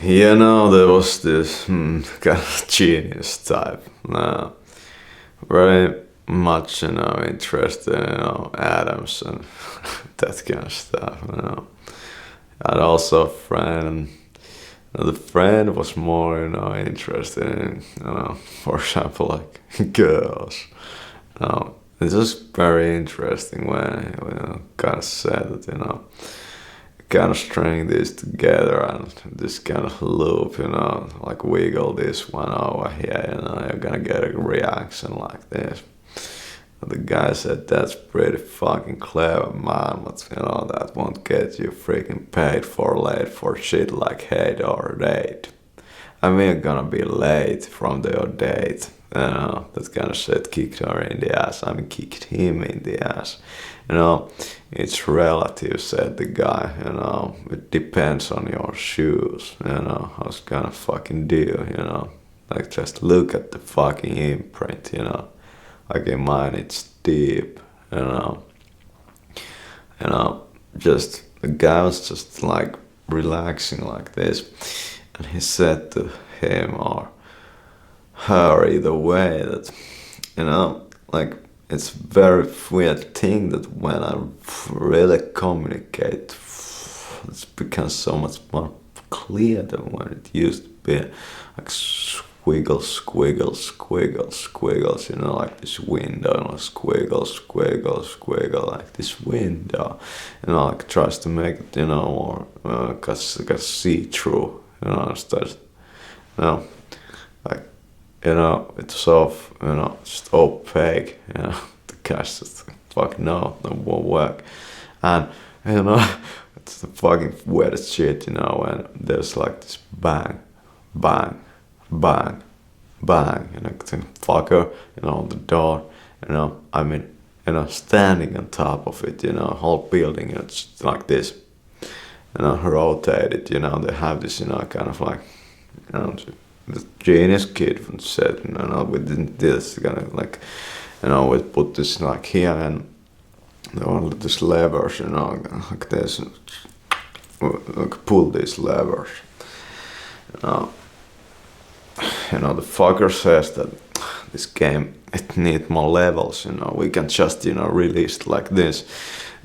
You know, there was this kind of genius type. Very much, interested in, atoms and that kind of stuff. I had also a friend, and the friend was more, interested in, for example, like girls. It's just very interesting when, kind of said that, kind of string this together and this kind of loop, like wiggle this one over here, you're gonna get a reaction like this. And the guy said, that's pretty fucking clever, man, but that won't get you freaking paid for late for shit like hate or date. I mean, you're gonna be late from your date. That kind of shit kicked her in the ass. I mean, kicked him in the ass. It's relative, said the guy. It depends on your shoes. How it's gonna fucking do. Like just look at the fucking imprint. Like in mine, it's deep. Just the guy was just like relaxing like this, and he said to him or her either way that like it's very weird thing that when I really communicate, it's become so much more clear than when it used to be like squiggles, squiggles, squiggles, squiggles, like this window, squiggles, squiggles, squiggle, like this window, like tries to make it, more, cause see through, starts, like, it's so, just opaque, the cash just fuck no, that won't work. And, it's the fucking weirdest shit, when there's like this bang, bang, bang, bang, the fucker, the door, I mean, standing on top of it, whole building, it's like this, rotated, they have this, kind of like, the genius kid said, we didn't this kind of like, we put this like here and all these levers, like this, like pull these levers. The fucker says that this game it need more levels. We can just release it like this,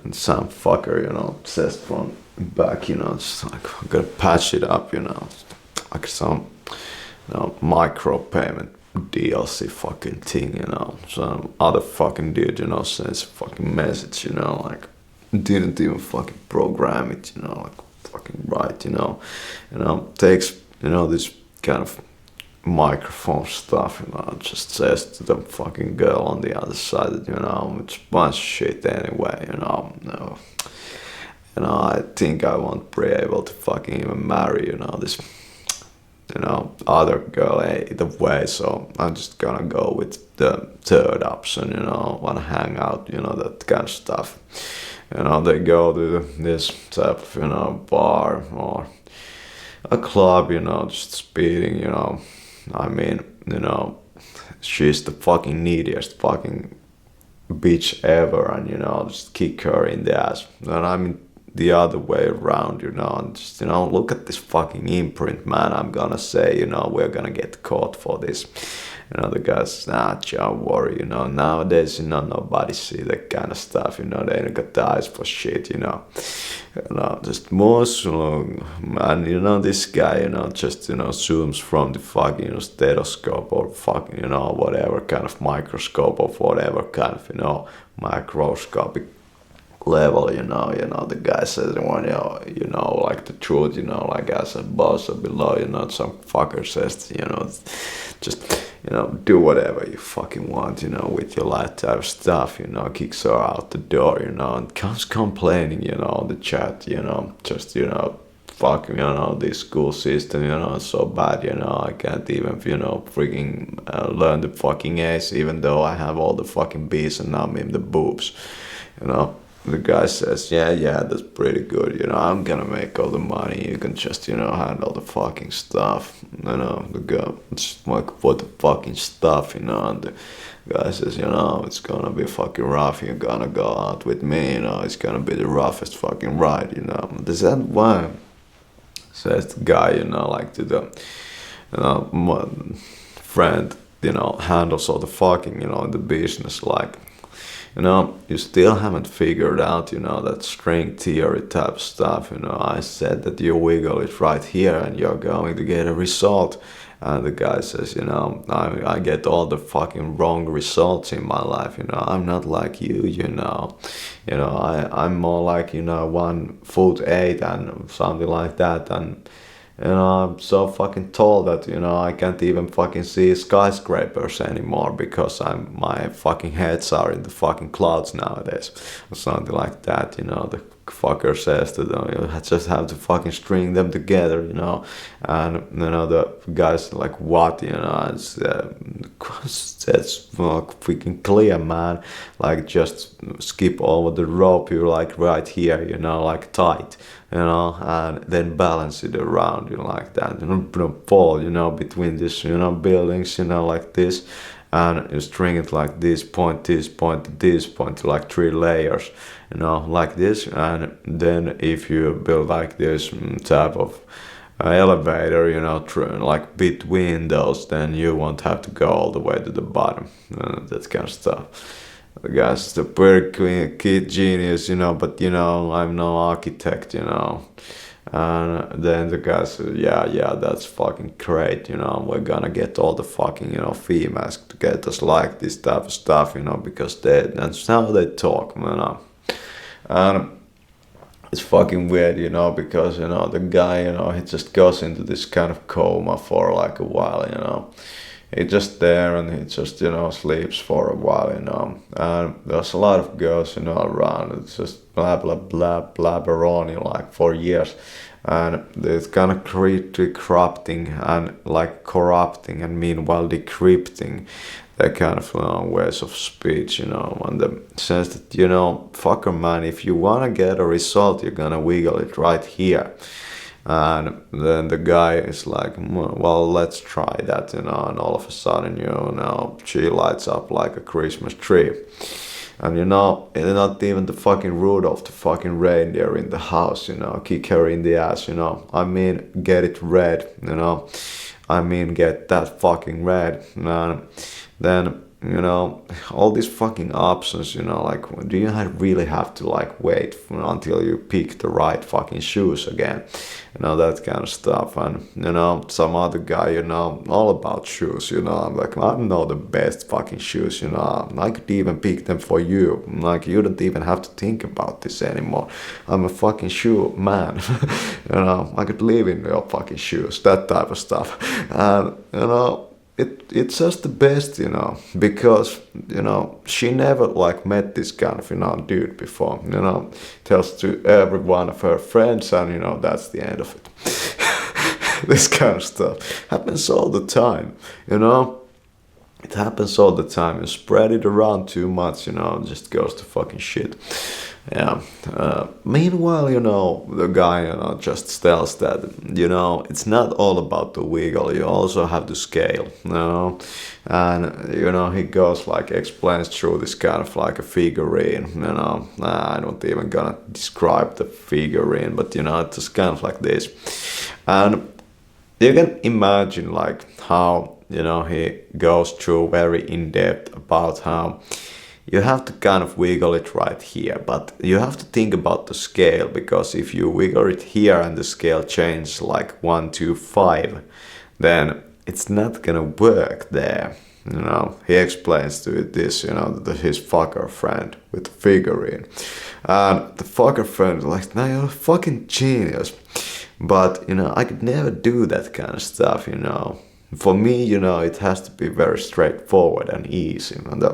and some fucker says from back, just like I'm gonna patch it up, like some micro payment DLC fucking thing, some other fucking dude, sends a fucking message, like didn't even fucking program it, like fucking right, takes, this kind of microphone stuff, just says to the fucking girl on the other side that, it's a bunch of shit anyway, I think I won't be able to fucking even marry, this other girl either way, so I'm just gonna go with the third option, wanna hang out, that kind of stuff. They go to this type of, bar or a club, just speeding, I mean, she's the fucking neediest fucking bitch ever, and just kick her in the ass. And I mean, the other way around, and just, look at this fucking imprint, man. I'm gonna say, we're gonna get caught for this. The guys, nah, don't worry, nowadays, nobody see that kind of stuff, they ain't got the eyes for shit, just more slow, and this guy, just, zooms from the fucking, stethoscope or fucking, whatever kind of microscope or whatever kind of, microscopic level, the guy says, well, like the truth, like as a boss or below, some fucker says, just, do whatever you fucking want, with your life type stuff, kicks her out the door, and comes complaining, on the chat, just, fuck, this school system, is so bad, I can't even, freaking learn the fucking A's, even though I have all the fucking B's and I'm in the boobs, The guy says, yeah, that's pretty good, I'm gonna make all the money, you can just, handle the fucking stuff, the guy, it's like, what the fucking stuff, and the guy says, it's gonna be fucking rough, you're gonna go out with me, it's gonna be the roughest fucking ride, Is that why says the guy, you know, like to the, you know, friend, you know, handles all the fucking, you know, in the business, like, you know, you still haven't figured out, you know, that string theory type stuff. You know, I said that you wiggle it right here and you're going to get a result. And the guy says, you know, I get all the fucking wrong results in my life. You know, I'm not like you, you know. You know, I'm more like, you know, 1'8" and something like that. And, you know, I'm so fucking tall that, you know, I can't even fucking see skyscrapers anymore because my fucking heads are in the fucking clouds nowadays. Or something like that, you know. The fucker says to them, you just have to fucking string them together, you know. And, you know, the guy's like, what, you know, it's freaking clear, man. Like, just skip over the rope, you're like right here, you know, like tight, you know, and then balance it around, you know, like that, you know, don't fall, you know, between these, you know, buildings, you know, like this. And you string it like this point, this point, this point, like 3 layers, you know, like this. And then if you build like this type of elevator, you know, like between those, then you won't have to go all the way to the bottom, that kind of stuff. The guy's the pretty kid genius, you know, but, you know, I'm no architect, you know. And then the guy said, yeah, that's fucking great, you know, we're gonna get all the fucking, you know, females to get us like this type of stuff, you know, because that's how they talk, you know. And it's fucking weird, you know, because, you know, the guy, you know, he just goes into this kind of coma for like a while, you know. He's just there and he just, you know, sleeps for a while, you know. And there's a lot of girls, you know, around. It's just blah, blah, blah, blabber on, you know, like for years. And it's kind of corrupting and like corrupting and meanwhile decrypting that kind of ways of speech, you know. And the sense that, you know, fucker man, if you want to get a result, you're gonna wiggle it right here. And then the guy is like, well, let's try that, you know. And all of a sudden, you know, she lights up like a Christmas tree. And, you know, not even the fucking Rudolph, the fucking reindeer in the house, you know, kick her in the ass, you know. I mean, get it red, you know. I mean, get that fucking red. And then, you know, all these fucking options, you know, like, do you really have to, like, wait until you pick the right fucking shoes again? You know, that kind of stuff. And, you know, some other guy, you know, all about shoes, you know. I'm like, I know the best fucking shoes, you know. I could even pick them for you. Like, you don't even have to think about this anymore. I'm a fucking shoe man. You know, I could live in your fucking shoes, that type of stuff. And, you know, it's just the best, you know, because, you know, she never like met this kind of, you know, dude before, you know, tells to every one of her friends, and, you know, that's the end of it. This kind of stuff happens all the time, you know. It happens all the time. You spread it around too much, you know, it just goes to fucking shit. Yeah. Meanwhile, you know, the guy, you know, just tells that, you know, it's not all about the wiggle. You also have to scale, you know. And, you know, he goes like, explains through this kind of like a figurine, you know. I don't even gonna describe the figurine, but, you know, it's just kind of like this. And you can imagine like how, you know, he goes through very in depth about how you have to kind of wiggle it right here, but you have to think about the scale, because if you wiggle it here and the scale changes like 1, 2, 5, then it's not gonna work there. You know, he explains to it this, you know, his fucker friend with the figurine, and the fucker friend is like, "No, you're a fucking genius," but, you know, I could never do that kind of stuff, you know. For me, you know, it has to be very straightforward and easy. And the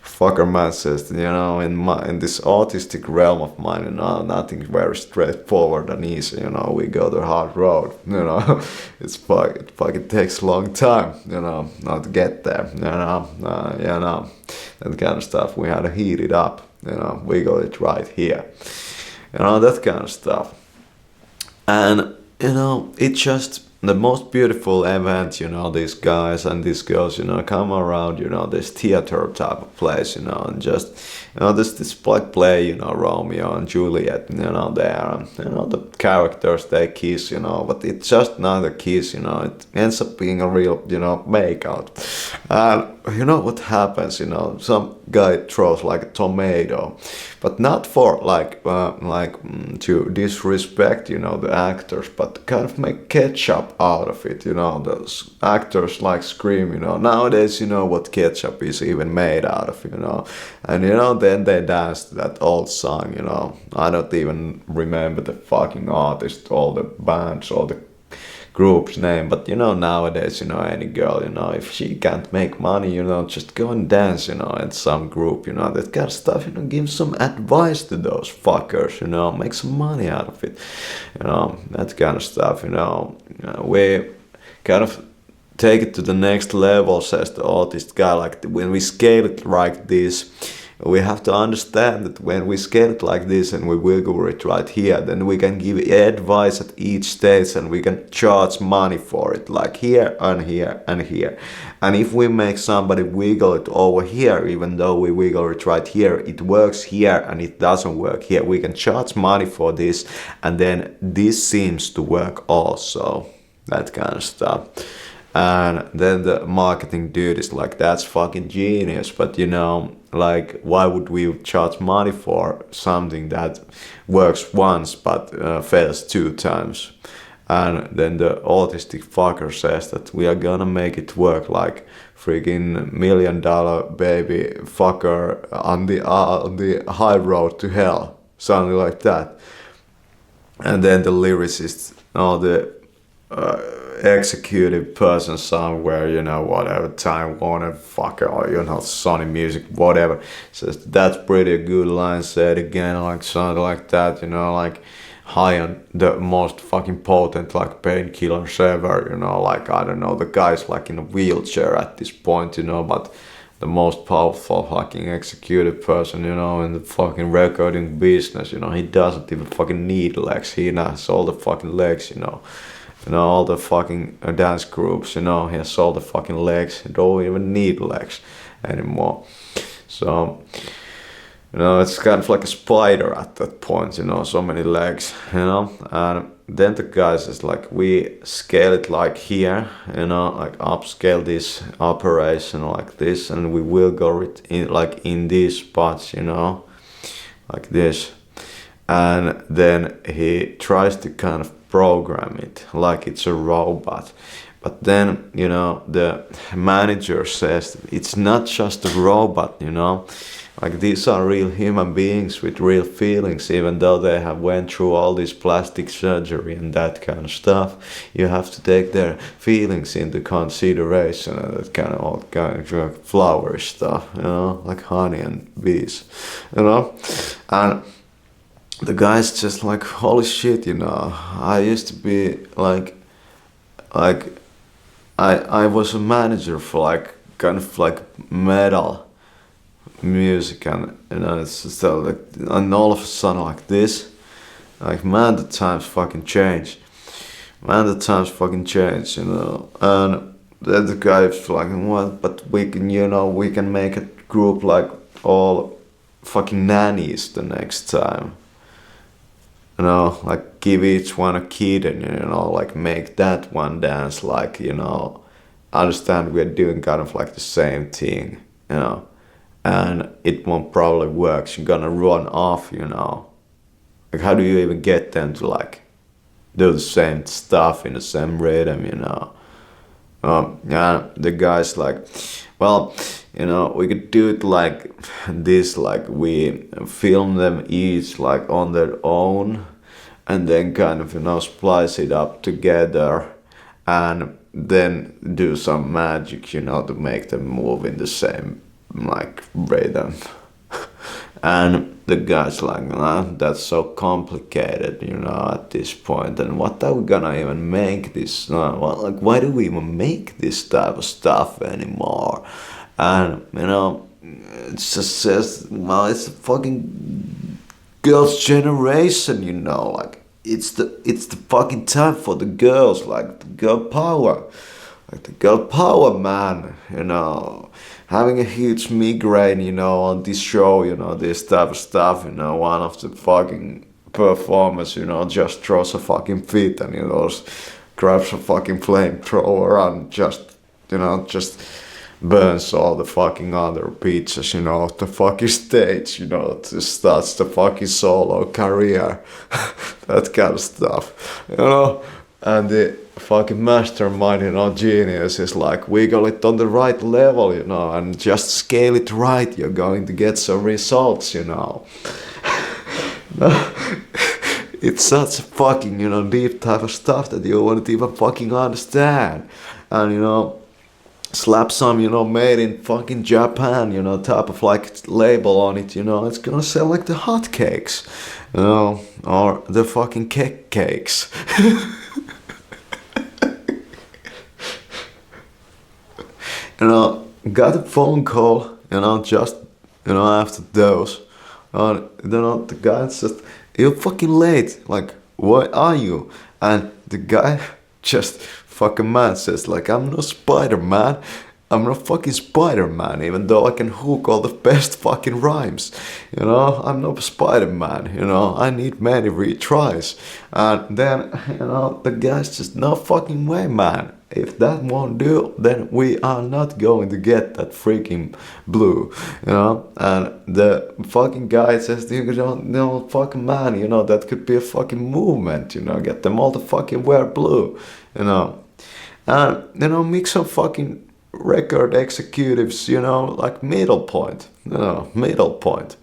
fucker man says, you know, in this autistic realm of mine, you know, nothing very straightforward and easy. You know, we go the hard road. You know, it fucking takes a long time. You know, not to get there. You know, that kind of stuff. We had to heat it up. You know, we got it right here. You know, that kind of stuff. And, you know, it just the most beautiful event, you know, these guys and these girls, you know, come around, you know, this theater type of place, you know, and just, you know, this like play, you know, Romeo and Juliet, you know, there, and, you know, the characters, they kiss, you know, but it's just not a kiss, you know, it ends up being a real, you know, makeout. And you know what happens, you know, some guy throws like a tomato, but not for to disrespect, you know, the actors, but kind of make ketchup out of it, you know. Those actors like scream, you know, nowadays, you know what ketchup is even made out of, you know. And you know, then they dance to that old song, you know. I don't even remember the fucking artist, all the bands, all the group's name, but you know, nowadays, you know, any girl, you know, if she can't make money, you know, just go and dance, you know, at some group, you know, that kind of stuff, you know, give some advice to those fuckers, you know, make some money out of it, you know, that kind of stuff, you know. We kind of take it to the next level, says the artist guy, like when we scale it like this, we have to understand that when we scale it like this and we wiggle it right here, then we can give advice at each stage and we can charge money for it, like here and here and here. And if we make somebody wiggle it over here, even though we wiggle it right here, it works here and it doesn't work here, we can charge money for this, and then this seems to work also, that kind of stuff. And then the marketing dude is like, that's fucking genius, but you know, like, why would we charge money for something that works once but fails 2 times? And then the autistic fucker says that we are gonna make it work like freaking $1 million baby fucker on the high road to hell, something like that. And then the lyricist, the executive person somewhere, you know, whatever, Time Warner, fucker, or you know, Sony Music, whatever, says that's pretty good line, say it again, like something like that, you know, like high on the most fucking potent like painkillers ever, you know, like I don't know, the guy's like in a wheelchair at this point, you know, but the most powerful fucking executive person, you know, in the fucking recording business, you know, he doesn't even fucking need legs, he has all the fucking legs, you know, all the fucking dance groups, you know, he has all the fucking legs, he don't even need legs anymore. So, you know, it's kind of like a spider at that point, you know, so many legs, you know. And then the guy says like, we scale it like here, you know, like upscale this operation like this, and we will go it in like in these spots, you know, like this. And then he tries to kind of program it like it's a robot. But then, you know, the manager says it's not just a robot, you know, like these are real human beings with real feelings, even though they have went through all this plastic surgery and that kind of stuff. You have to take their feelings into consideration and that kind of all kind of flowery stuff, you know, like honey and bees, you know. And the guy's just like, holy shit, you know, I used to be like I was a manager for like kind of like metal music, and you know, it's just like, and all of a sudden like this, like man, the times fucking change, you know. And then the guy's like, well, but we can, you know, we can make a group like all fucking nannies the next time. You know, like give each one a kid and, you know, like make that one dance, like, you know, understand we're doing kind of like the same thing, you know, and it won't probably work. You're gonna run off, you know. Like how do you even get them to like do the same stuff in the same rhythm, you know? Yeah, the guy's like, well, you know, we could do it like this, like we film them each like on their own and then kind of, you know, splice it up together and then do some magic, you know, to make them move in the same like rhythm. And the guy's like, nah, that's so complicated, you know, at this point. And what are we gonna even make this? Well, like, why do we even make this type of stuff anymore? And, you know, it just says, well, it's a fucking girl's generation, you know, like, it's the fucking time for the girls, like the girl power. Like the girl power, man, you know. Having a huge migraine, you know, on this show, you know, this type of stuff, you know, one of the fucking performers, you know, just throws a fucking fit and, you know, grabs a fucking flamethrower and just, you know, just burns all the fucking other pizzas, you know, off the fucking stage, you know, to starts the fucking solo career, that kind of stuff, you know. And the fucking mastermind, you know, genius is like, wiggle it on the right level, you know, and just scale it right, you're going to get some results, you know. It's such a fucking, you know, deep type of stuff that you won't even fucking understand. And, you know, slap some, you know, made in fucking Japan, you know, type of like label on it, you know, it's gonna sell like the hotcakes, you know, or the fucking cakes. You know, got a phone call, you know, just, you know, after those. You know, the guy said, you're fucking late, like, why are you? And the guy just fucking man says, like, I'm no Spider-Man. I'm not fucking Spider-Man, even though I can hook all the best fucking rhymes. You know, I'm not Spider-Man, you know, I need many retries. And then, you know, the guy's just, no fucking way, man. If that won't do, then we are not going to get that freaking blue, you know. And the fucking guy says, you don't know, fucking man, you know, that could be a fucking movement, you know, get them all to fucking wear blue, you know. And, you know, mix some fucking record executives, you know, like middle point, you know, middle point.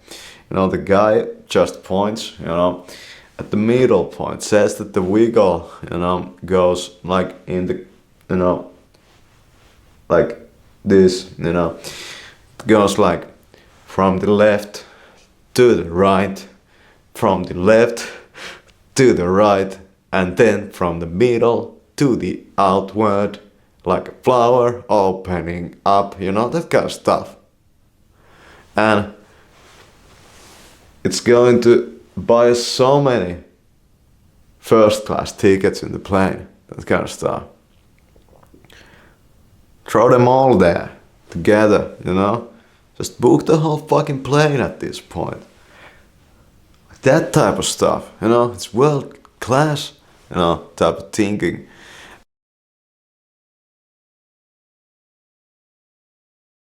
You know, the guy just points, you know, at the middle point, says that the wiggle, you know, goes like in the, you know, like this, you know, it goes like from the left to the right, from the left to the right, and then from the middle to the outward, like a flower opening up, you know, that kind of stuff. And it's going to buy so many first class tickets in the plane, that kind of stuff. Throw them all there together, you know, just book the whole fucking plane at this point. That type of stuff, you know, it's world class, you know, type of thinking.